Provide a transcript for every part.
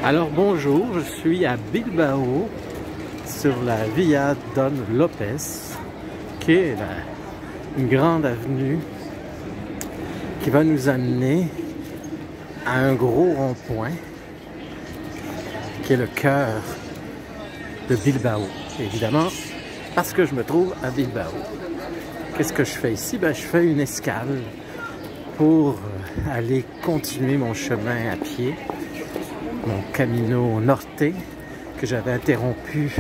Alors bonjour, je suis à Bilbao sur la Via Don Lopez, qui est une grande avenue qui va nous amener à un gros rond-point qui est le cœur de Bilbao. Évidemment, parce que je me trouve à Bilbao. Qu'est-ce que je fais ici? Je fais une escale pour aller continuer mon chemin à pied, mon Camino Norte, que j'avais interrompu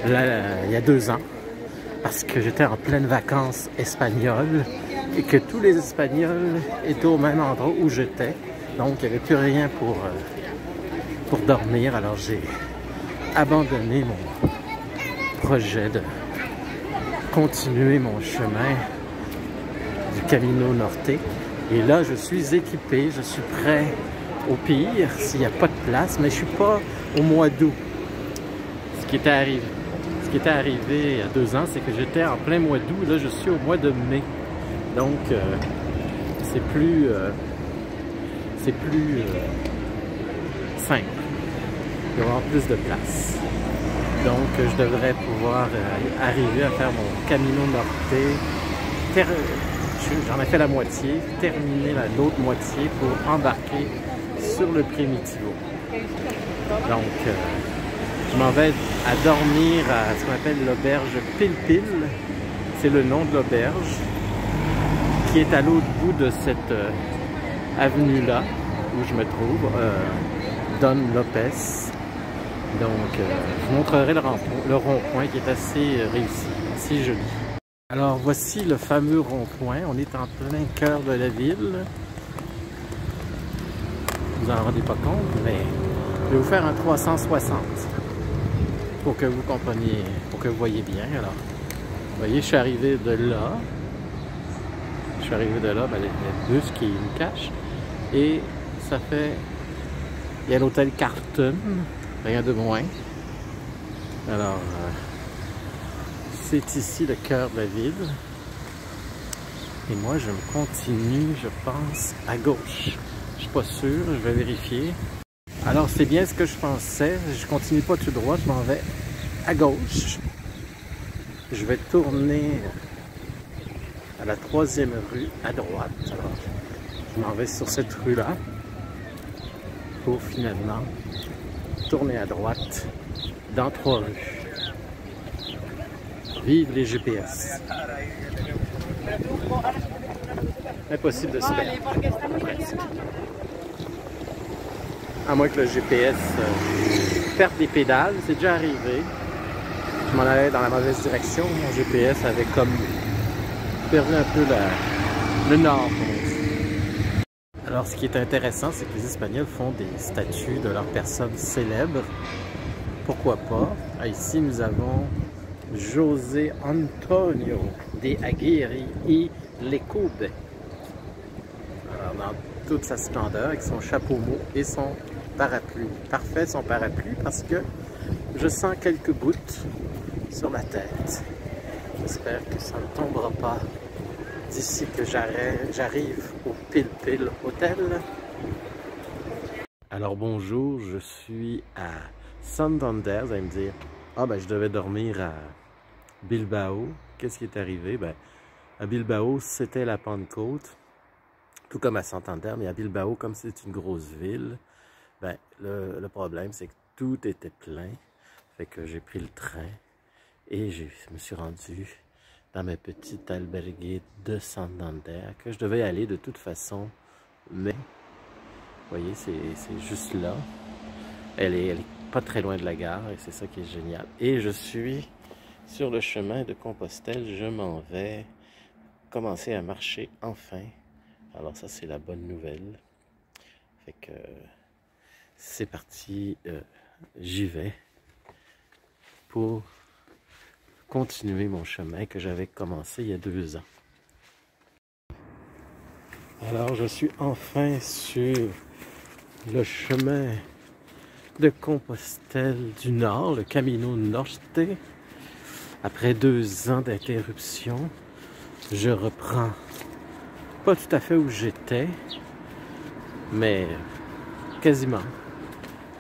il y a 2 ans, parce que j'étais en pleine vacances espagnoles et que tous les Espagnols étaient au même endroit où j'étais. Donc, il n'y avait plus rien pour dormir. Alors, j'ai abandonné mon projet de continuer mon chemin du Camino Norte. Et là, je suis équipé, je suis prêt au pire s'il n'y a pas de place, mais je ne suis pas au mois d'août. Ce qui était arrivé il y a 2 ans, c'est que j'étais en plein mois d'août. Là, je suis au mois de mai. Donc, c'est plus simple. Il va y avoir plus de place. Donc, je devrais pouvoir arriver à faire mon Camino Norte. J'en ai fait la moitié, terminer l'autre moitié pour embarquer sur le Primitivo. Donc, je m'en vais à dormir à ce qu'on appelle l'auberge Pil-Pil. C'est le nom de l'auberge qui est à l'autre bout de cette avenue-là où je me trouve, Don Lopez. Donc, je vous montrerai le rond-point qui est assez réussi, assez joli. Alors, voici le fameux rond-point. On est en plein cœur de la ville. Vous en rendez pas compte, mais je vais vous faire un 360 pour que vous compreniez, pour que vous voyez bien. Alors, vous voyez, je suis arrivé de là. Il y a le bus qui me cache. Et ça fait... Il y a l'hôtel Carlton, rien de moins. Alors, c'est ici le cœur de la ville. Et moi, je me continue, je pense, à gauche. Je suis pas sûr, je vais vérifier. Alors, c'est bien ce que je pensais. Je continue pas tout droit, je m'en vais à gauche. Je vais tourner à la 3e rue à droite. Alors, je m'en vais sur cette rue-là pour finalement tourner à droite dans 3 rues. Vive les GPS! Impossible de se perdre, presque. À moins que le GPS perde les pédales, c'est déjà arrivé. Je m'en allais dans la mauvaise direction, mon GPS avait comme perdu un peu le nord. Alors, ce qui est intéressant, c'est que les Espagnols font des statues de leurs personnes célèbres. Pourquoi pas? Ici, nous avons José Antonio de Aguirre y Lecube. Alors, dans toute sa splendeur, avec son chapeau mou et son parapluie. Parfait son parapluie parce que je sens quelques gouttes sur la tête. J'espère que ça ne tombera pas d'ici que j'arrive au Pil-Pil Hotel. Alors bonjour, je suis à Santander. Vous allez me dire, je devais dormir à Bilbao. Qu'est-ce qui est arrivé? À Bilbao, c'était la Pentecôte, tout comme à Santander, mais à Bilbao, comme c'est une grosse ville, le problème, c'est que tout était plein. Fait que j'ai pris le train et je me suis rendu dans ma petite albergue de Santander, que je devais aller de toute façon, mais vous voyez, c'est juste là. Elle est pas très loin de la gare et c'est ça qui est génial. Et je suis sur le chemin de Compostelle, je m'en vais commencer à marcher enfin. Alors ça, c'est la bonne nouvelle. Fait que c'est parti, j'y vais pour continuer mon chemin que j'avais commencé il y a 2 ans. Alors, je suis enfin sur le chemin de Compostelle du Nord, le Camino Norte. Après 2 ans d'interruption, je reprends pas tout à fait où j'étais, mais quasiment.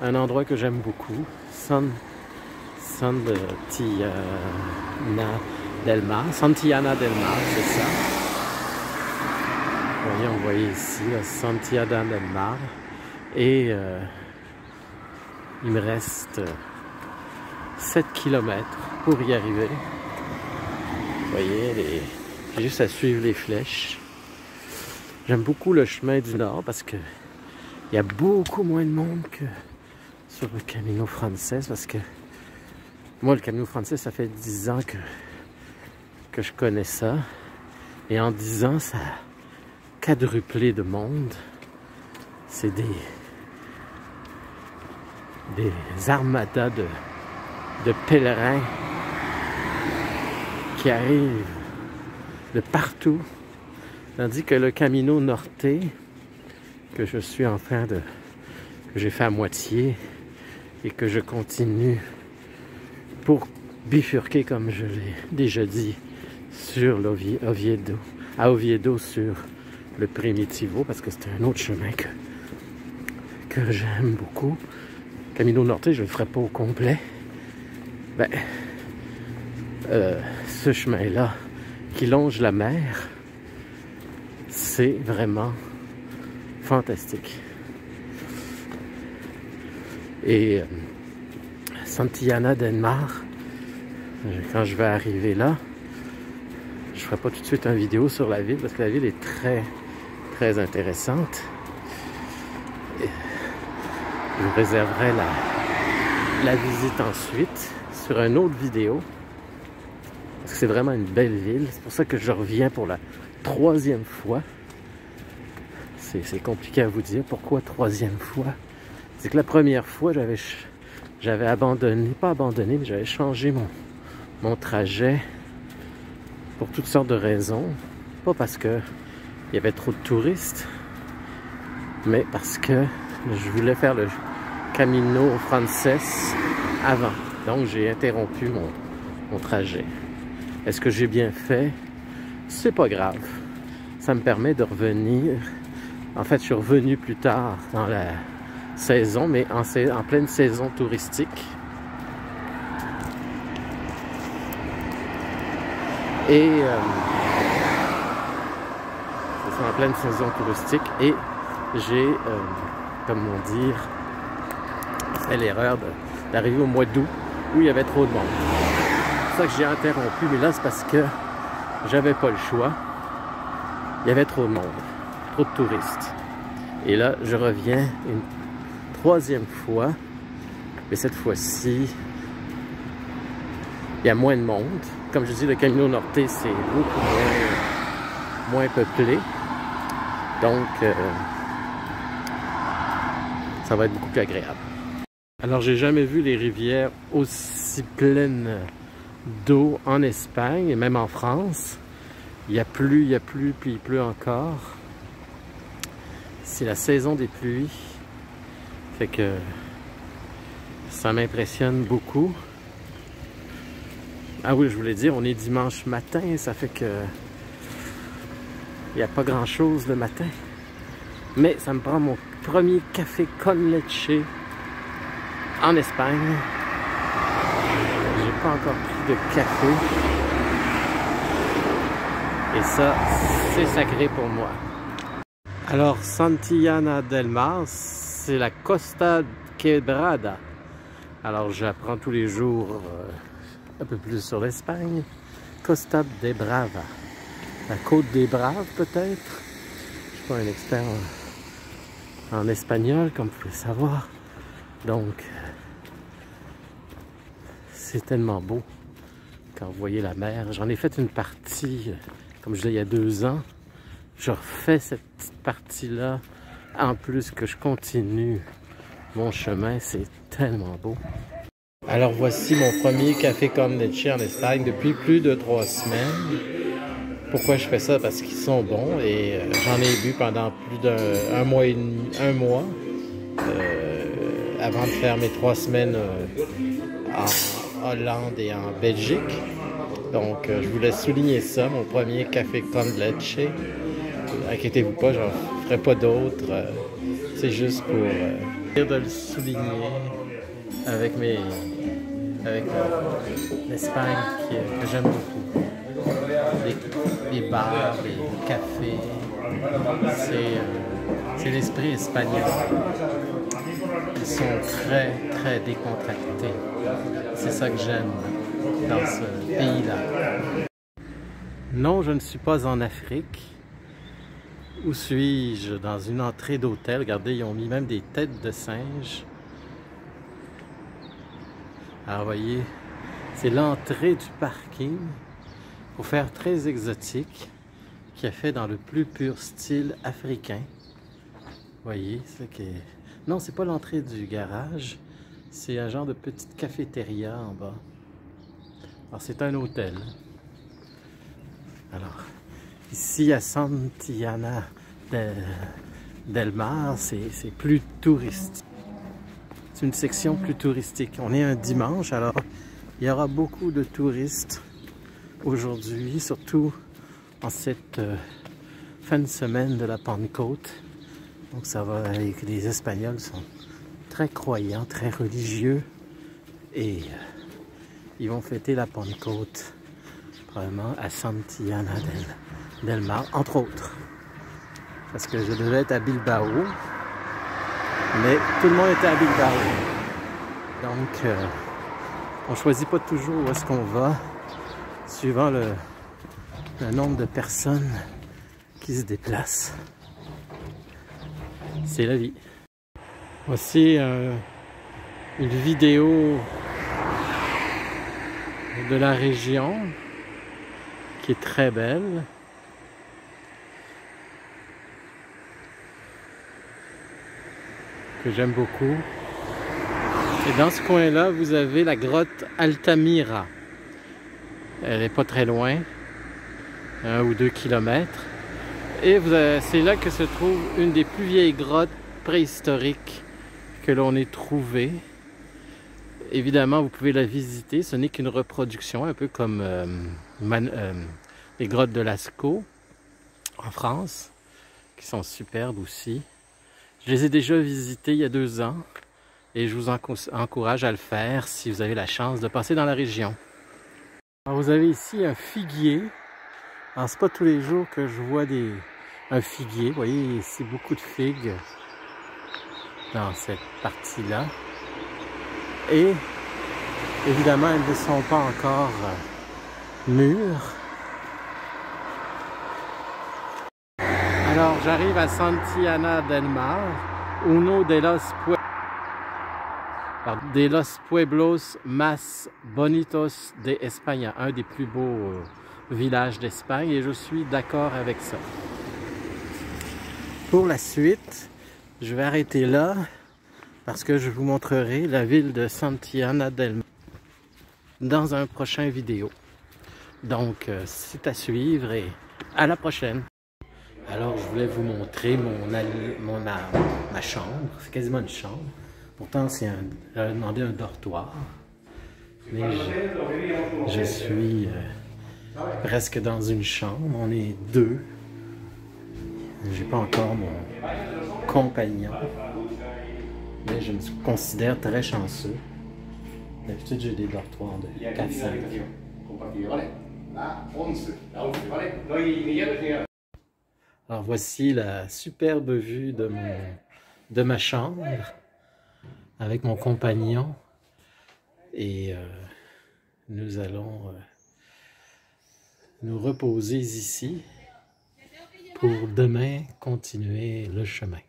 Un endroit que j'aime beaucoup, Santillana del Mar, c'est ça. Vous voyez ici, Santillana del Mar. Et il me reste 7 km pour y arriver. Vous voyez, j'ai juste à suivre les flèches. J'aime beaucoup le chemin du Nord parce que il y a beaucoup moins de monde que sur le Camino Frances, parce que moi, le Camino Frances, ça fait 10 ans que je connais ça. Et en 10 ans, ça a quadruplé de monde. C'est des armadas de pèlerins qui arrivent de partout. Tandis que le Camino Norte, que je suis en train que j'ai fait à moitié et que je continue pour bifurquer, comme je l'ai déjà dit, sur à Oviedo sur le Primitivo, parce que c'est un autre chemin que j'aime beaucoup. Camino Norte, je ne le ferai pas au complet. Ben, ce chemin-là qui longe la mer, c'est vraiment fantastique. Et Santillana del Mar, quand je vais arriver là, je ne ferai pas tout de suite une vidéo sur la ville parce que la ville est très, très intéressante. Et je vous réserverai la visite ensuite sur une autre vidéo. Parce que c'est vraiment une belle ville. C'est pour ça que je reviens pour la 3e fois. C'est compliqué à vous dire. Pourquoi 3e fois? C'est que la première fois, j'avais abandonné, pas abandonné, mais j'avais changé mon trajet pour toutes sortes de raisons. Pas parce que il y avait trop de touristes, mais parce que je voulais faire le Camino Frances avant. Donc j'ai interrompu mon trajet. Est-ce que j'ai bien fait? C'est pas grave. Ça me permet de revenir. En fait, je suis revenu plus tard dans la saison, mais en pleine saison touristique. Et c'est en pleine saison touristique. Et j'ai, comment dire, fait l'erreur d'arriver au mois d'août où il y avait trop de monde. C'est ça que j'ai interrompu, mais là c'est parce que j'avais pas le choix. Il y avait trop de monde, trop de touristes. Et là, je reviens une 3e fois, mais cette fois-ci, il y a moins de monde. Comme je dis, le Camino Norte, c'est beaucoup moins peuplé. Donc, ça va être beaucoup plus agréable. Alors, j'ai jamais vu les rivières aussi pleines d'eau en Espagne et même en France. Il y a plu, puis il pleut encore. C'est la saison des pluies. Fait que ça m'impressionne beaucoup. Ah oui, je voulais dire, on est dimanche matin, ça fait que il n'y a pas grand chose le matin. Mais ça me prend mon premier café con leche en Espagne. J'ai pas encore pris de café. Et ça, c'est sacré pour moi. Alors, Santillana del Mar, c'est la Costa Quebrada. Alors, j'apprends tous les jours un peu plus sur l'Espagne. Costa de Brava. La côte des Braves, peut-être. Je suis pas un expert en espagnol, comme vous pouvez le savoir. Donc, c'est tellement beau quand vous voyez la mer. J'en ai fait une partie, comme je disais, il y a 2 ans. Je refais cette petite partie-là, en plus que je continue mon chemin. C'est tellement beau. Alors voici mon premier café con leche en Espagne depuis plus de 3 semaines. Pourquoi je fais ça? Parce qu'ils sont bons et j'en ai bu pendant plus d'un mois et demi, avant de faire mes 3 semaines en Hollande et en Belgique. Donc je voulais souligner ça, mon premier café con leche. Inquiétez-vous pas, j'en ferai pas d'autres. C'est juste pour de le souligner avec l'Espagne que j'aime beaucoup. Les bars, les cafés, c'est l'esprit espagnol. Ils sont très, très décontractés. C'est ça que j'aime dans ce pays-là. Non, je ne suis pas en Afrique. Où suis-je? Dans une entrée d'hôtel. Regardez, ils ont mis même des têtes de singes. Alors, vous voyez, c'est l'entrée du parking, pour faire très exotique, qui est fait dans le plus pur style africain. Vous voyez, c'est que... Non, c'est pas l'entrée du garage, c'est un genre de petite cafétéria en bas. Alors, c'est un hôtel. Alors, ici à Santillana del Mar, c'est plus touristique. C'est une section plus touristique. On est un dimanche, alors il y aura beaucoup de touristes aujourd'hui, surtout en cette fin de semaine de la Pentecôte. Donc ça va, les Espagnols sont très croyants, très religieux et ils vont fêter la Pentecôte probablement à Santillana del Mar, entre autres. Parce que je devais être à Bilbao, mais tout le monde était à Bilbao. Donc on choisit pas toujours où est-ce qu'on va, suivant le nombre de personnes qui se déplacent. C'est la vie. Voici une vidéo de la région qui est très belle. Que j'aime beaucoup. Et dans ce coin-là, vous avez la grotte Altamira. Elle n'est pas très loin, 1 ou 2 kilomètres. Et c'est là que se trouve une des plus vieilles grottes préhistoriques que l'on ait trouvées. Évidemment, vous pouvez la visiter. Ce n'est qu'une reproduction, un peu comme les grottes de Lascaux en France, qui sont superbes aussi. Je les ai déjà visitées il y a 2 ans et je vous encourage à le faire si vous avez la chance de passer dans la région. Alors vous avez ici un figuier. Alors c'est pas tous les jours que je vois un figuier. Vous voyez ici beaucoup de figues dans cette partie-là. Et évidemment, elles ne sont pas encore mûres. Alors j'arrive à Santillana del Mar, uno de los pueblos más bonitos de España, un des plus beaux villages d'Espagne, et je suis d'accord avec ça. Pour la suite, je vais arrêter là parce que je vous montrerai la ville de Santillana del Mar dans un prochain vidéo. Donc, c'est à suivre et à la prochaine. Alors, je voulais vous montrer ma chambre. C'est quasiment une chambre. Pourtant, j'avais demandé un dortoir. Mais je suis presque dans une chambre. On est 2. J'ai pas encore mon compagnon. Mais je me considère très chanceux. D'habitude, j'ai des dortoirs de 4-5. Alors voici la superbe vue de ma chambre avec mon compagnon et nous allons nous reposer ici pour demain continuer le chemin.